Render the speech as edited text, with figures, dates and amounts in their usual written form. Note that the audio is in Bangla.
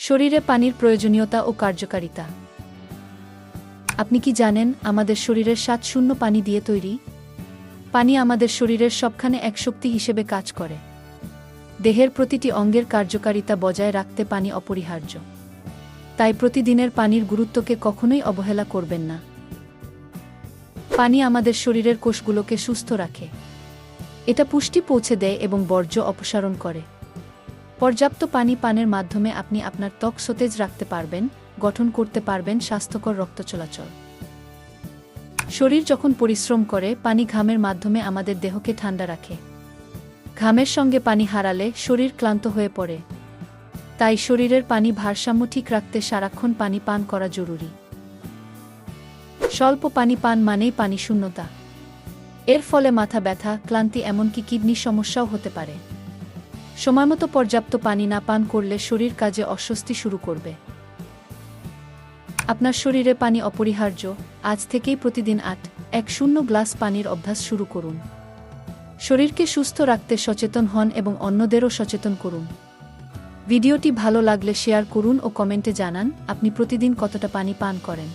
শরীরে পানির প্রয়োজনীয়তা ও কার্যকারিতা। আপনি কি জানেন আমাদের শরীরের 7 পানি দিয়ে তৈরি? পানি আমাদের শরীরের সবখানে এক শক্তি হিসেবে কাজ করে। দেহের প্রতিটি অঙ্গের কার্যকারিতা বজায় রাখতে পানি অপরিহার্য। তাই প্রতিদিনের পানির গুরুত্বকে কখনোই অবহেলা করবেন না। পানি আমাদের শরীরের কোষগুলোকে সুস্থ রাখে। এটা পুষ্টি পৌঁছে দেয় এবং বর্জ্য অপসারণ করে। পর্যাপ্ত পানি পানের মাধ্যমে আপনি আপনার ত্বক সতেজ রাখতে পারবেন, গঠন করতে পারবেন স্বাস্থ্যকর রক্ত চলাচল। শরীর যখন পরিশ্রম করে, পানি ঘামের মাধ্যমে আমাদের দেহকে ঠান্ডা রাখে। ঘামের সঙ্গে পানি হারালে শরীর ক্লান্ত হয়ে পড়ে। তাই শরীরের পানি ভারসাম্য ঠিক রাখতে সারাক্ষণ পানি পান করা জরুরি। স্বল্প পানি পান মানেই পানি শূন্যতা। এর ফলে মাথা ব্যথা, ক্লান্তি, এমনকি কিডনি সমস্যাও হতে পারে। সময়মতো পর্যাপ্ত পানি না পান করলে শরীর কাজে অস্বস্তি শুরু করবে। আপনার শরীরে পানি অপরিহার্য। আজ থেকেই প্রতিদিন 8-10 গ্লাস পানির অভ্যাস শুরু করুন। শরীরকে সুস্থ রাখতে সচেতন হন এবং অন্যদেরও সচেতন করুন। ভিডিওটি ভালো লাগলে শেয়ার করুন ও কমেন্টে জানান আপনি প্রতিদিন কতটা পানি পান করেন।